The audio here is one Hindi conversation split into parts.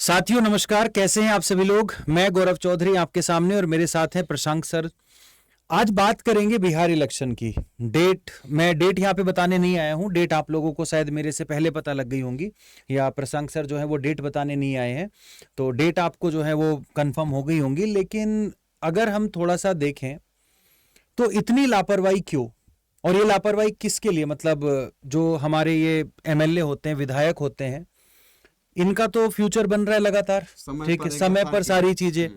साथियों नमस्कार, कैसे हैं आप सभी लोग। मैं गौरव चौधरी आपके सामने और मेरे साथ हैं प्रशांत सर। आज बात करेंगे बिहार इलेक्शन की। मैं डेट यहाँ पे बताने नहीं आया हूँ। डेट आप लोगों को शायद मेरे से पहले पता लग गई होंगी, या प्रशांत सर जो है वो डेट बताने नहीं आए हैं, तो डेट आपको जो है वो कंफर्म हो गई होंगी। लेकिन अगर हम थोड़ा सा देखें तो इतनी लापरवाही क्यों, और ये लापरवाही किसके लिए, मतलब जो हमारे ये एमएलए होते हैं, विधायक होते हैं, इनका तो फ्यूचर बन रहा है लगातार। ठीक है, समय पर सारी चीजें,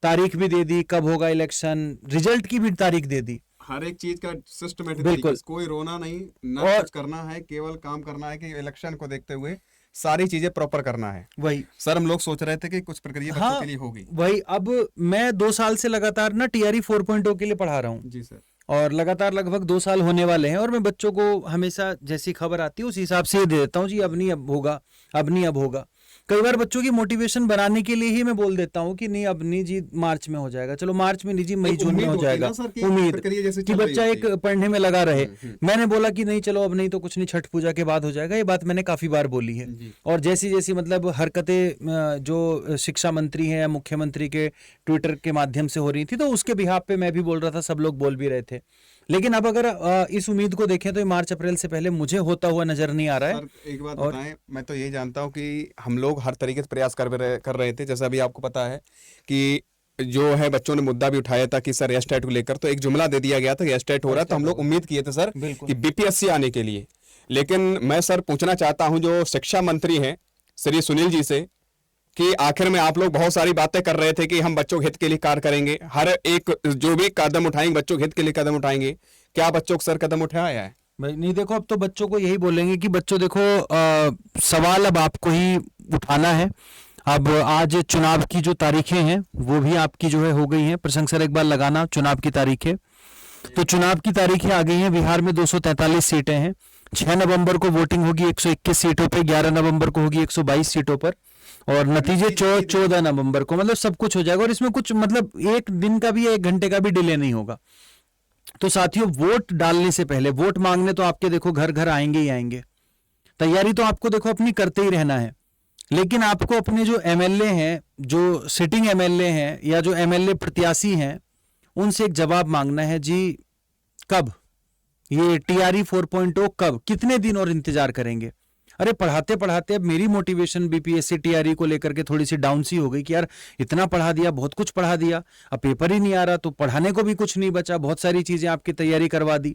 तारीख भी दे दी, कब होगा इलेक्शन, रिजल्ट की भी तारीख दे दी, हर एक चीज का सिस्टमेटिक बिल्कुल। कोई रोना नहीं, न और कुछ करना है, केवल काम करना है कि इलेक्शन को देखते हुए सारी चीजें प्रॉपर करना है। वही सर, हम लोग सोच रहे थे कि कुछ प्रक्रिया बच्चों हाँ के लिए होगी। वही, अब मैं 2 साल से लगातार ना टीआरई 4.0 के लिए पढ़ा रहा हूँ, जी सर। और लगातार लगभग 2 साल होने वाले हैं। और मैं बच्चों को हमेशा जैसी खबर आती है उस हिसाब से ये दे देता हूँ, जी अब नहीं अब होगा, अब नहीं अब होगा। कई बार बच्चों की मोटिवेशन बनाने के लिए ही मैं बोल देता हूँ कि नहीं अब नहीं जी, मार्च में हो जाएगा। चलो मार्च में नहीं जी, मई जून में हो जाएगा। उम्मीद कि बच्चा एक पढ़ने में लगा रहे। मैंने बोला कि नहीं चलो अब नहीं तो कुछ नहीं, छठ पूजा के बाद हो जाएगा। ये बात मैंने काफी बार बोली है। और जैसी जैसी मतलब हरकतें जो शिक्षा मंत्री हैं या मुख्यमंत्री के ट्विटर के माध्यम से हो रही थी, तो उसके बिहाफ पे मैं भी बोल रहा था, सब लोग बोल भी रहे थे। लेकिन अब अगर इस उम्मीद को देखें तो ये मार्च अप्रैल से पहले मुझे होता हुआ नजर नहीं आ रहा है। सर एक बात बताएं, मैं तो ये जानता हूँ कि हम लोग हर तरीके से प्रयास कर रहे थे। जैसा अभी आपको पता है कि जो है बच्चों ने मुद्दा भी उठाया था कि सर एस्टेट को लेकर, तो एक जुमला दे दिया गया था कि एस्टेट हो रहा है, तो हम लोग उम्मीद किए थे सर कि बीपीएससी आने के लिए। लेकिन मैं सर पूछना चाहता हूं जो शिक्षा मंत्री हैं श्री सुनील जी से, कि आखिर में आप लोग बहुत सारी बातें कर रहे थे कि हम बच्चों के हित के लिए कार्य करेंगे, हर एक जो भी कदम उठाएंगे बच्चों के हित के लिए कदम उठाएंगे। क्या बच्चों को सर कदम उठाया है? भाई नहीं, देखो अब तो बच्चों को यही बोलेंगे कि बच्चों देखो, सवाल अब आपको ही उठाना है। अब आज चुनाव की जो तारीखें हैं वो भी आपकी जो है हो गई हैं। प्रशंसा सर एक बार लगाना चुनाव की तारीखें। तो चुनाव की तारीखें आ गई हैं। बिहार में 243 सीटें हैं। 6 नवंबर को वोटिंग होगी 121 सीटों पे, 11 नवंबर को होगी 122 सीटों पर, और नतीजे 14 नवंबर को, मतलब सब कुछ हो जाएगा। और इसमें कुछ मतलब एक दिन का भी, 1 घंटे का भी डिले नहीं होगा। तो साथियों, वोट डालने से पहले, वोट मांगने तो आपके देखो घर घर आएंगे ही आएंगे। तैयारी तो आपको देखो अपनी करते ही रहना है। लेकिन आपको अपने जो एमएलए हैं, जो सिटिंग एमएलए हैं या जो एमएलए प्रत्याशी हैं, उनसे एक जवाब मांगना है जी, कब ये टीआरई 4.0, कब, कितने दिन और इंतजार करेंगे। अरे पढ़ाते पढ़ाते अब मेरी मोटिवेशन बीपीएससी टीआरई को लेकर के थोड़ी सी डाउन सी हो गई कि यार इतना पढ़ा दिया, बहुत कुछ पढ़ा दिया, अब पेपर ही नहीं आ रहा, तो पढ़ाने को भी कुछ नहीं बचा। बहुत सारी चीजें आपकी तैयारी करवा दी,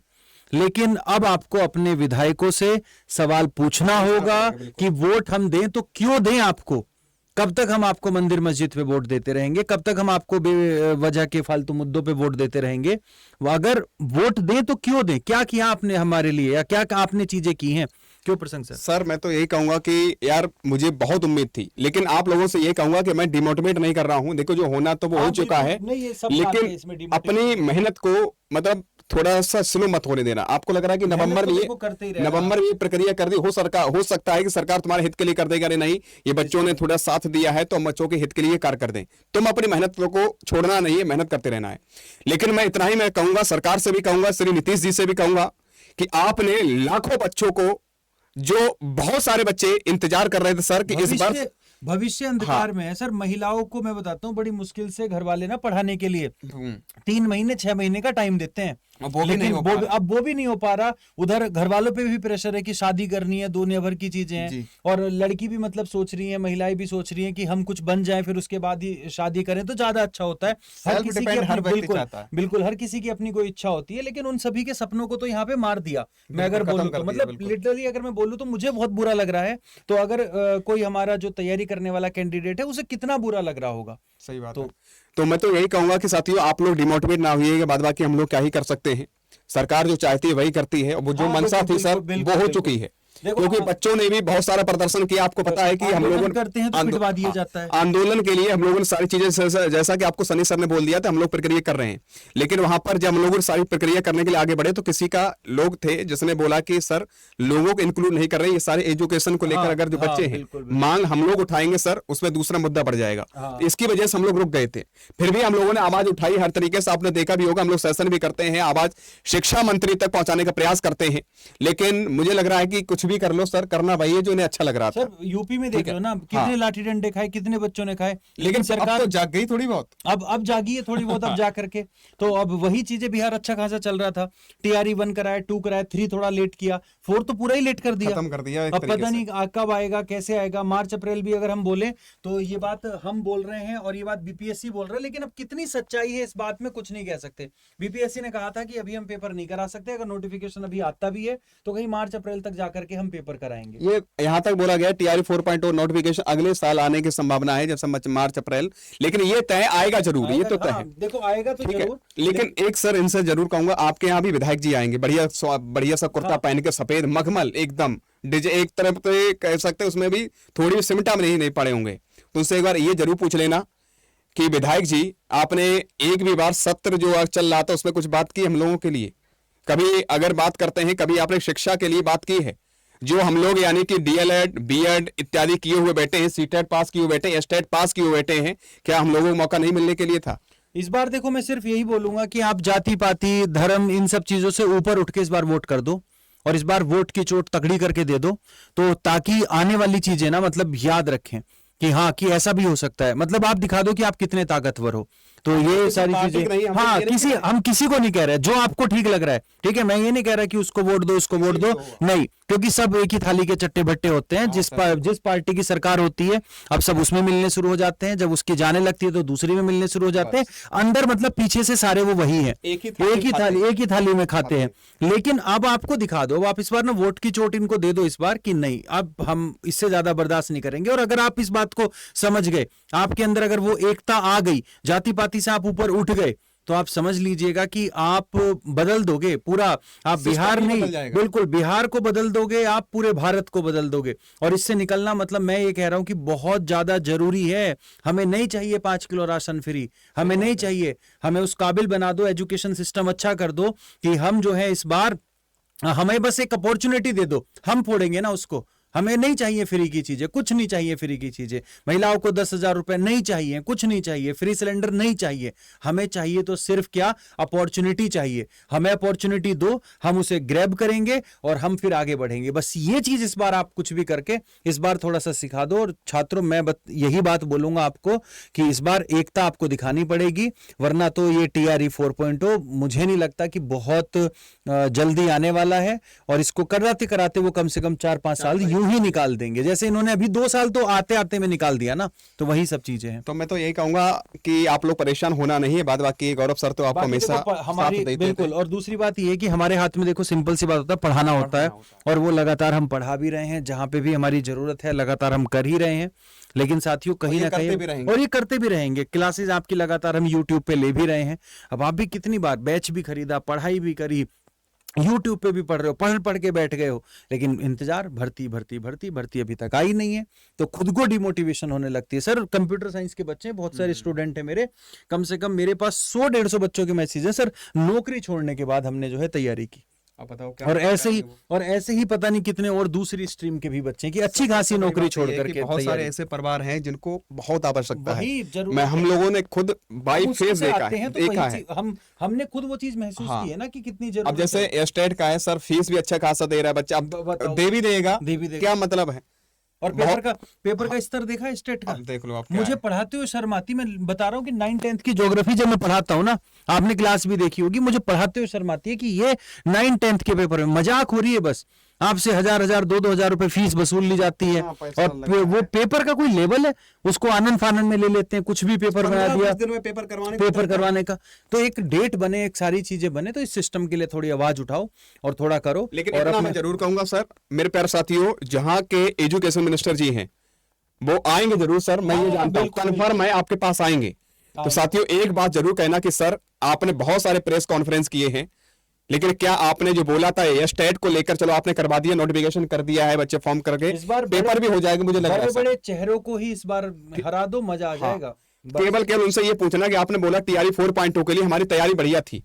लेकिन अब आपको अपने विधायकों से सवाल पूछना होगा कि वोट हम दें तो क्यों दें आपको। कब तक हम आपको मंदिर मस्जिद पे वोट देते रहेंगे, कब तक हम आपको बेवजह के फालतू मुद्दों पे वोट देते रहेंगे। अगर वोट दें तो क्यों दें, क्या किया आपने हमारे लिए, या क्या आपने चीजें की हैं, क्यों प्रसंग सर? सर मैं तो यही कहूंगा कि यार मुझे बहुत उम्मीद थी, लेकिन आप लोगों से ये कहूंगा कि मैं डिमोटिवेट नहीं कर रहा हूं। देखो जो होना तो वो हो चुका है, लेकिन अपनी मेहनत को मतलब थोड़ा सा स्लो मत होने देना। आपको लग रहा है कि नवंबर में ये प्रक्रिया कर दी, हो सकता है कि सरकार तुम्हारे हित के लिए कर देगा, नहीं ये बच्चों ने थोड़ा साथ दिया है तो हम बच्चों के हित के लिए कार्य कर दें। तुम अपनी मेहनत को छोड़ना नहीं है, मेहनत करते रहना है। लेकिन मैं इतना ही मैं कहूंगा, सरकार से भी कहूंगा, श्री नीतीश जी से भी कहूंगा कि आपने लाखों बच्चों को, जो बहुत सारे बच्चे इंतजार कर रहे थे सर कि इस बार भविष्य अंधकार में है सर। महिलाओं को मैं बताता हूँ बड़ी मुश्किल से घर वाले ना पढ़ाने के लिए 3 महीने 6 महीने का टाइम देते हैं, लेकिन अब वो भी नहीं हो पा रहा। उधर घर वालों पे भी प्रेशर है कि शादी करनी है, दुनिया भर की चीजें हैं, और लड़की भी मतलब सोच रही है, महिलाएं भी सोच रही हैं कि हम कुछ बन जाएं फिर उसके बाद ही शादी करें तो ज्यादा अच्छा होता है। हर किसी की बिल्कुल हर किसी की अपनी कोई इच्छा होती है, लेकिन उन सभी के सपनों को तो यहाँ पे मार दिया। मैं अगर बोलूँ तो मतलब लिटरली अगर मैं बोलूँ तो मुझे बहुत बुरा लग रहा है। तो अगर कोई हमारा जो तैयारी करने वाला कैंडिडेट है उसे कितना बुरा लग रहा होगा। सही बात है। तो मैं तो यही कहूंगा कि साथियों आप लोग डिमोटिवेट ना होइएगा, बाद बाकी हम लोग क्या ही कर सकते हैं। सरकार जो चाहती है वही करती है, और वो जो मनसा थी सर वो हो चुकी है। क्योंकि बच्चों ने भी बहुत सारा प्रदर्शन किया। आपको पता है कि हम लोगों करते हैं तो पिटवा दिया जाता है। आंदोलन के लिए हम लोगों ने सारी चीजें, जैसा कि आपको सनी सर ने बोल दिया था, हम लोग प्रक्रिया कर रहे हैं। लेकिन वहां पर जब हम लोग सारी प्रक्रिया करने के लिए आगे बढ़े तो किसी का लोग थे जिसने बोला कि सर लोगों को इंक्लूड नहीं कर रहे, ये सारे एजुकेशन को लेकर अगर जो बच्चे हैं मांग हम लोग उठाएंगे सर उसमें दूसरा मुद्दा बढ़ जाएगा। इसकी वजह से हम लोग रुक गए थे। फिर भी हम लोगों ने आवाज उठाई हर तरीके से। आपने देखा भी होगा हम लोग सेशन भी करते हैं, आवाज शिक्षा मंत्री तक पहुंचाने का प्रयास करते हैं। लेकिन मुझे लग रहा है कि कुछ कुछ भी कर लो सर, करना वही है जो इन्हें अच्छा लग रहा था। सर यूपी में देख लो ना, कितने लाठी डंडे खाए, कितने बच्चों ने खाए, लेकिन सरकार तो जाग गई थोड़ी बहुत, अब जागी है थोड़ी बहुत अब जा करके। तो अब वही चीजें बिहार अच्छा खासा चल रहा था, टीआरई 1 कराया, 2 कराया, 3 थोड़ा लेट किया, 4 तो पूरा ही लेट कर दिया, खत्म कर दिया। अब पता नहीं कब आएगा, कैसे आएगा। मार्च अप्रैल भी अगर हम बोले तो ये बात हम बोल रहे हैं और ये बात बीपीएससी बोल रहा है, लेकिन अब कितनी सच्चाई है इस बात में कुछ नहीं कह सकते। बीपीएससी ने कहा था कि अभी हम पेपर नहीं करा सकते, अगर नोटिफिकेशन अभी आता भी है तो कहीं मार्च अप्रैल तक जाकर के हम पेपर कराएंगे। ये यहाँ तक बोला गया टीआरई 4.0 नोटिफिकेशन अगले साल आने की संभावना है, जब मार्च अप्रैल, लेकिन ये तय आएगा जरूर, ये तो तय है। देखो आएगा तो जरूर। लेकिन एक सर इनसे जरूर कहूंगा, आपके यहाँ भी विधायक जी आएंगे, बढ़िया सा कुर्ता पहन के, सफेद मखमल एकदम डीजे, एक तरफ तो कह सकते हैं उसमें भी थोड़ी सिमटा में नहीं पड़े होंगे, तो उनसे एक बार ये जरूर पूछ लेना कि विधायक जी, आपने एक भी बार सत्र जो चल रहा था उसमें कुछ बात की हम लोगों के लिए? कभी अगर बात करते हैं, कभी आपने शिक्षा के लिए बात की है? जो हम लोग यानी कि डीएलएड, बीएड इत्यादि किए हुए बैठे हैं, सीटेट पास किए हुए बैठे हैं, एस्टेट पास किए हुए बैठे हैं, क्या हम लोगों को मौका नहीं मिलने के लिए था? इस बार देखो मैं सिर्फ यही बोलूंगा कि आप जाति पाति धर्म इन सब चीजों से ऊपर उठ के इस बार वोट कर दो, और इस बार वोट की चोट तगड़ी करके दे दो, तो ताकि आने वाली चीजें ना मतलब याद रखें कि हाँ कि ऐसा भी हो सकता है, मतलब आप दिखा दो कि आप कितने ताकतवर हो। तो ये सारी चीजें, हाँ हम किसी को नहीं कह रहे, जो आपको ठीक लग रहा है, ठीक है, मैं ये नहीं कह रहा कि उसको वोट दो, उसको वोट दो, नहीं, क्योंकि सब एक ही थाली के चट्टे भट्टे होते हैं। जिस पार्टी की सरकार होती है अब सब उसमें मिलने शुरू हो जाते हैं, जब उसकी जाने लगती है तो दूसरी में मिलने शुरू हो जाते हैं, अंदर मतलब पीछे से सारे वो वही है, एक ही थाली में खाते हैं। लेकिन अब आपको दिखा दो, आप इस बार ना वोट की चोट इनको दे दो इस बार कि नहीं, अब हम इससे ज्यादा बर्दाश्त नहीं करेंगे। और अगर आप इस बात को समझ गए, आपके अंदर अगर वो एकता आ गई, जाति पाति से आप ऊपर उठ गए, तो आप समझ लीजिएगा कि आप बदल दोगे पूरा, आप बिहार नहीं, बिल्कुल बिहार को बदल दोगे, आप पूरे भारत को बदल दोगे। और इससे निकलना मतलब मैं ये कह रहा हूं कि बहुत ज्यादा जरूरी है। हमें नहीं चाहिए 5 किलो राशन फ्री, हमें नहीं चाहिए, हमें उस काबिल बना दो, एजुकेशन सिस्टम अच्छा कर दो कि हम जो है इस बार, हमें बस एक अपॉर्चुनिटी दे दो, हम फोड़ेंगे ना उसको। हमें नहीं चाहिए फ्री की चीजें, कुछ नहीं चाहिए फ्री की चीजें, महिलाओं को 10,000 रुपए नहीं चाहिए, कुछ नहीं चाहिए, फ्री सिलेंडर नहीं चाहिए, हमें चाहिए तो सिर्फ क्या, अपॉर्चुनिटी चाहिए। हमें अपॉर्चुनिटी दो, हम उसे ग्रैब करेंगे और हम फिर आगे बढ़ेंगे। बस ये चीज इस बार आप कुछ भी करके इस बार थोड़ा सा सिखा दो। और छात्रों मैं यही बात बोलूंगा आपको कि इस बार एकता आपको दिखानी पड़ेगी, वरना तो ये टीआरई 4.0 मुझे नहीं लगता कि बहुत जल्दी आने वाला है। और इसको कराते कराते वो कम से कम 4-5 साल ही निकाल देंगे, जैसे इन्होंने अभी 2 साल तो आते आते में निकाल दिया ना, तो वही सब चीजें हैं। तो मैं तो यही कहूंगा कि आप लोग परेशान होना नहीं है, बाकी गौरव सर तो आपको हमेशा हमारी बिल्कुल। और दूसरी बात ये है कि हमारे हाथ में देखो सिंपल सी बात होता है, पढ़ाना होता है, और वो लगातार हम पढ़ा भी रहे हैं, जहां पे भी हमारी जरूरत है लगातार हम कर ही रहे हैं। लेकिन साथियों कहीं ना कहीं, और ये करते भी रहेंगे, क्लासेस आपकी लगातार हम यूट्यूब पे ले भी रहे हैं। अब आप भी कितनी बार बैच भी खरीदा, पढ़ाई भी करी, यूट्यूब पे भी पढ़ रहे हो, पढ़ के बैठ गए हो, लेकिन इंतजार, भर्ती अभी तक आई नहीं है, तो खुद को डिमोटिवेशन होने लगती है। सर कंप्यूटर साइंस के बच्चे बहुत सारे स्टूडेंट हैं मेरे, कम से कम मेरे पास 100-150 बच्चों के मैसेज है, सर नौकरी छोड़ने के बाद हमने जो है तैयारी की। बताओ क्या, और ऐसे ही पता नहीं कितने और दूसरी स्ट्रीम के भी बच्चे की अच्छी खासी नौकरी छोड़ करके। बहुत सारे ऐसे परिवार हैं जिनको बहुत आवश्यकता है। मैं हम लोगों ने खुद बाई फेस देखा है, हमने खुद वो चीज महसूस की है ना कि कितनी जरूरत। अब जैसे स्टेट का है सर, फीस भी अच्छा खासा दे रहा है बच्चा, अब दे भी देगा, क्या मतलब है। और पेपर का स्तर देखा स्टेट का, देख लो आप। मुझे पढ़ाते हुए शर्म आती, मैं बता रहा हूँ कि 9-10th की ज्योग्राफी जब मैं पढ़ाता हूँ ना, आपने क्लास भी देखी होगी, मुझे पढ़ाते हुए शर्म आती है कि ये 9-10th के पेपर में मजाक हो रही है, बस आपसे 1,000, 2,000 रुपए फीस वसूल ली जाती है। और वो पेपर का कोई लेवल है, उसको आनंद फानंद में ले लेते हैं, कुछ भी पेपर बना दिया पेपर करवाने का। तो एक डेट बने, एक सारी चीजें बने, तो इस सिस्टम के लिए थोड़ी आवाज उठाओ और थोड़ा करो। लेकिन इतना मैं जरूर कहूंगा सर, मेरे प्यारे साथियों, जहां के एजुकेशन मिनिस्टर जी हैं वो आएंगे जरूर सर, मैं ये जानता हूं, कन्फर्म है आपके पास आएंगे। तो साथियों एक बात जरूर कहना कि सर आपने बहुत सारे प्रेस कॉन्फ्रेंस किए हैं, लेकिन क्या आपने जो बोला था स्टेट को लेकर, चलो आपने करवा दिया, नोटिफिकेशन कर दिया है, बच्चे फॉर्म करके इस बार पेपर भी हो जाएगा, मुझे लग रहा है बड़े चेहरों को ही इस बार हरा दो, मजा आ जाएगा। केवल उनसे ये पूछना कि आपने बोला टीआरई 4.0 के लिए हमारी तैयारी बढ़िया थी,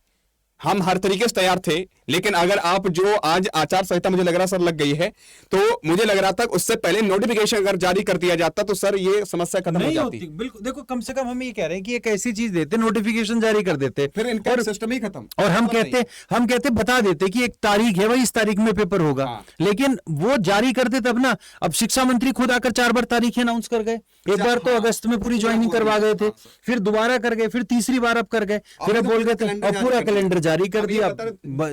हम हर तरीके से तैयार थे, लेकिन अगर आप जो आज आचार संहिता मुझे लग रहा सर लग गई है, तो मुझे लग रहा था उससे पहले नोटिफिकेशन अगर जारी कर दिया जाता तो सर ये समस्या खत्म हो जाती। बिल्कुल, देखो कम से कम हम ये कह रहे हैं कि एक ऐसी चीज देते, नोटिफिकेशन जारी कर देते, फिर इनका सिस्टम ही खत्म। और हम कहते बता देते कि एक तारीख है भाई, इस तारीख में पेपर होगा। हाँ। लेकिन वो जारी करते तब ना। अब शिक्षा मंत्री खुद आकर 4 बार तारीखें अनाउंस कर गए। एक बार तो अगस्त में पूरी ज्वाइनिंग करवा गए थे, फिर दोबारा कर गए, फिर तीसरी बार अब कर गए, फिर अब बोल गए थे, और पूरा कैलेंडर जारी कर दिया।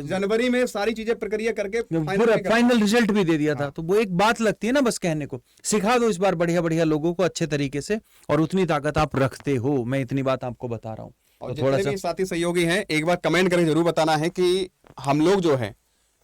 जनवरी में सारी चीजें प्रक्रिया करके पूरा फाइनल रिजल्ट भी दे दिया था। तो वो एक बात लगती है ना, बस कहने को सिखा दो इस बार बढ़िया बढ़िया लोगों को अच्छे तरीके से, और उतनी ताकत आप रखते हो, मैं इतनी बात आपको बता रहा हूँ। और थोड़ा सा साथी सहयोगी हैं, एक बार कमेंट करके जरूर बताना है कि हम लोग जो है,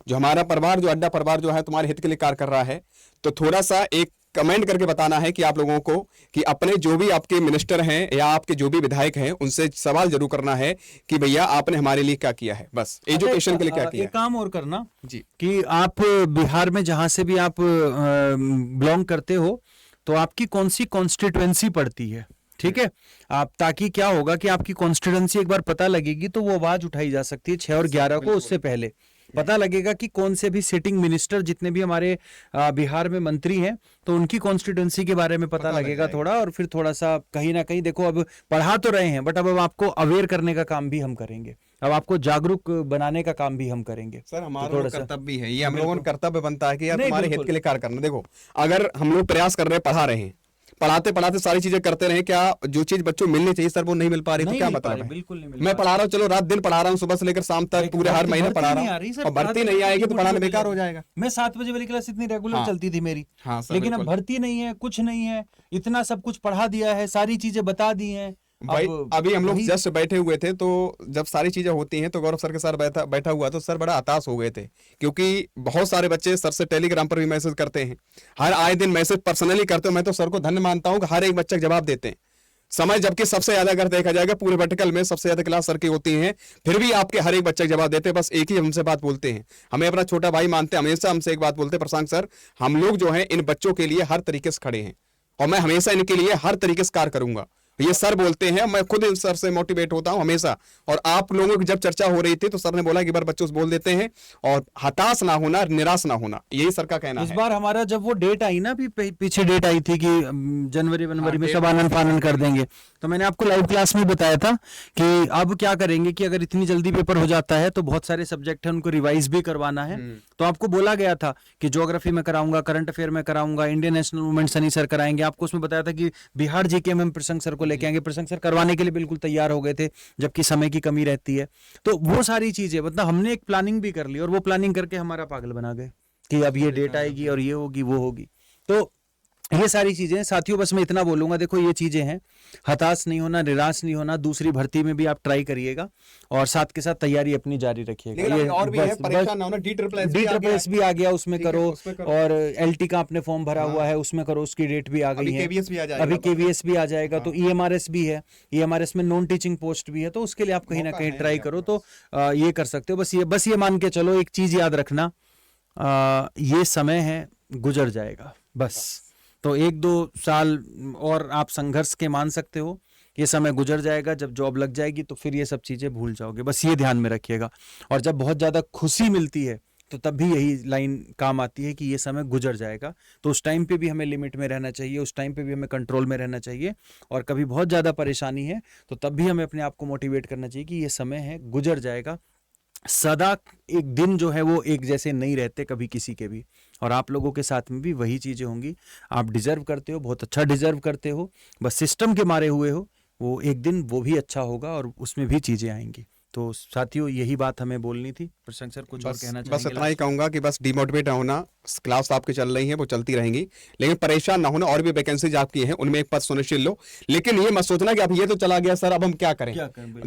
जो हमारा परिवार, जो अड्डा परिवार जो है तुम्हारे हित के लिए कार्य कर रहा है, तो थोड़ा सा एक कमेंट करके बताना है कि आप लोगों को कि अपने जो भी आपके मिनिस्टर हैं या आपके जो भी विधायक हैं उनसे सवाल जरूर करना है कि भैया आपने हमारे लिए क्या किया है, बस एजुकेशन के लिए क्या किया है। एक काम और करना जी, कि आप बिहार में जहां से भी आप बिलोंग करते हो, तो आपकी कौन सी कॉन्स्टिट्यूएंसी पड़ती है, ठीक है। आप, ताकि क्या होगा कि आपकी कॉन्स्टिट्यूएंसी एक बार पता लगेगी तो वो आवाज उठाई जा सकती है 6 और 11 को, उससे पहले पता लगेगा कि कौन से भी सिटिंग मिनिस्टर, जितने भी हमारे बिहार में मंत्री हैं, तो उनकी कॉन्स्टिट्यूएंसी के बारे में पता लगेगा थोड़ा। और फिर थोड़ा सा कहीं ना कहीं देखो, अब पढ़ा तो रहे हैं, बट अब आपको अवेयर करने का काम भी हम करेंगे, अब आपको जागरूक बनाने का काम भी हम करेंगे। सर हमारा कर्तव्य भी है, ये हम लोगों का कर्तव्य बनता है कि यार तुम्हारे हित के लिए कार्य करना। देखो अगर हम लोग प्रयास कर रहे हैं, पढ़ा रहे हैं, पढ़ाते पढ़ाते सारी चीजें करते रहे, क्या जो चीज बच्चों को मिलनी चाहिए सर वो नहीं मिल पा रही, तो क्या मतलब है। बिल्कुल नहीं। मैं पढ़ा रहा हूँ, चलो रात दिन पढ़ा रहा हूँ, सुबह से लेकर शाम तक पूरे हर महीने पढ़ा रहा हूँ, और भर्ती नहीं आएगी तो पढ़ाना बेकार हो जाएगा। मैं 7 बजे वाली क्लास इतनी रेगुलर चलती थी मेरी, लेकिन अब भर्ती नहीं है, कुछ नहीं है, इतना सब कुछ पढ़ा दिया है, सारी चीजें बता दी हैं। भाई अभी हम लोग जस्ट बैठे हुए थे, तो जब सारी चीजें होती हैं तो गौरव सर के साथ बैठा हुआ तो सर बड़ा हताश हो गए थे, क्योंकि बहुत सारे बच्चे सर से टेलीग्राम पर भी मैसेज करते हैं, हर आए दिन मैसेज पर्सनली करते हो। मैं तो सर को धन्य मानता हूं कि हर एक बच्चे जवाब देते हैं समय, जबकि सबसे ज्यादा अगर देखा जाएगा पूरे वर्टिकल में सबसे ज्यादा क्लास सर की होती हैं, फिर भी आपके हर एक बच्चे जवाब देते हैं। बस एक ही हमसे बात बोलते हैं, हमें अपना छोटा भाई मानते हैं, हमेशा हमसे एक बात बोलते हैं, प्रशांत सर हम लोग जो है इन बच्चों के लिए हर तरीके से खड़े हैं, और मैं हमेशा इनके लिए हर तरीके से कार्य करूंगा। ये सर बोलते हैं, मैं खुद इन सर से मोटिवेट होता हूं हमेशा। और आप लोगों की जब चर्चा हो रही थी तो सर ने बोला कि बार बच्चों से बोल देते हैं, और हताश ना होना, निराश ना होना, यही सर का कहना है। इस बार हमारा जब वो डेट आई ना, पीछे डेट आई थी कि जनवरी में सब आनंद फानंद कर देंगे, तो मैंने आपको लाइव क्लास में बताया था कि अब क्या करेंगे कि अगर इतनी जल्दी पेपर हो जाता है तो बहुत सारे सब्जेक्ट हैं उनको रिवाइज भी करवाना है। तो आपको बोला गया था कि ज्योग्राफी में कराऊंगा, करंट अफेयर में कराऊंगा, Indian national movement Sunny sir कराएंगे। आपको उसमें बताया था कि बिहार जीके में हम प्रशंक सर को लेके आएंगे, प्रशंक सर करवाने के लिए बिल्कुल तैयार हो गए थे, जबकि समय की कमी रहती है। तो वो सारी चीजें मतलब हमने एक प्लानिंग भी कर ली, और वो प्लानिंग करके हमारा पागल बना गए कि अब ये डेट आएगी और ये होगी वो होगी। तो ये सारी चीजें साथियों, बस मैं इतना बोलूंगा, देखो ये चीजें हैं, हताश नहीं होना, निराश नहीं होना, दूसरी भर्ती में भी आप ट्राई करिएगा, और साथ के साथ तैयारी अपनी जारी रखिएगा। ये और भी है, परेशान ना होना, D-SSS भी आ गया, उसमें करो, और LT का आपने फॉर्म भरा हुआ है उसमें करो, उसकी डेट भी आ गई है, अभी KVS भी आ जाएगा, तो EMRS भी है, EMRS में नॉन टीचिंग पोस्ट भी है, तो उसके लिए आप कहीं ना कहीं ट्राई करो, तो ये कर सकते हो। बस ये मान के चलो, एक चीज याद रखना, ये समय है, गुजर जाएगा बस। तो 1-2 साल और आप संघर्ष के मान सकते हो, ये समय गुजर जाएगा, जब जॉब लग जाएगी तो फिर ये सब चीजें भूल जाओगे, बस ये ध्यान में रखिएगा। और जब बहुत ज्यादा खुशी मिलती है तो तब भी यही लाइन काम आती है कि ये समय गुजर जाएगा, तो उस टाइम पे भी हमें लिमिट में रहना चाहिए, उस टाइम पे भी हमें कंट्रोल में रहना चाहिए। और कभी बहुत ज्यादा परेशानी है तो तब भी हमें अपने आप को मोटिवेट करना चाहिए कि ये समय है, गुजर जाएगा। सदा एक दिन जो है वो एक जैसे नहीं रहते कभी किसी के भी, और आप लोगों के साथ में भी वही चीजें होंगी। आप डिजर्व करते हो, बहुत अच्छा डिजर्व करते हो, बस सिस्टम के मारे हुए हो, वो एक दिन वो भी अच्छा होगा और उसमें भी चीजें आएंगी। तो साथियों यही बात हमें बोलनी थी। प्रशंक सर कुछ और कहना चाहेंगे? बस इतना ही कहूंगा कि बस डिमोटिवेट ना होना, क्लास आपकी चल रही है वो चलती रहेंगी, लेकिन परेशान ना होना, और भी वैकेंसीज आपकी हैं उनमें एक पद सुनिश्चित लो। लेकिन ये मत सोचना कि अब ये तो चला गया सर, अब हम क्या करें।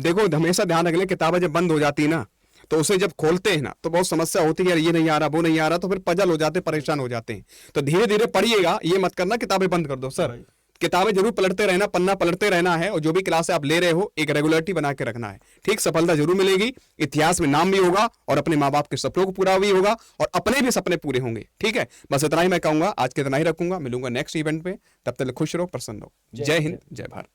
देखो हमेशा ध्यान रख लें, किताबें जब बंद हो जाती है ना, तो उसे जब खोलते हैं ना तो बहुत समस्या होती है, यार ये नहीं आ रहा, वो नहीं आ रहा, तो फिर पजल हो जाते, परेशान हो जाते हैं। तो धीरे धीरे पढ़िएगा, ये मत करना किताबें बंद कर दो सर, किताबें जरूर पलटते रहना, पन्ना पलटते रहना है, और जो भी क्लास आप ले रहे हो एक रेगुलरिटी बना के रखना है। ठीक, सफलता जरूर मिलेगी, इतिहास में नाम भी होगा, और अपने माँ बाप के सपनों को पूरा भी होगा, और अपने भी सपने पूरे होंगे। ठीक है, बस इतना ही मैं कहूंगा, आज के इतना ही रखूंगा, मिलूंगा नेक्स्ट इवेंट पे, तब तक खुश रहो, प्रसन्न रहो। जय हिंद, जय भारत।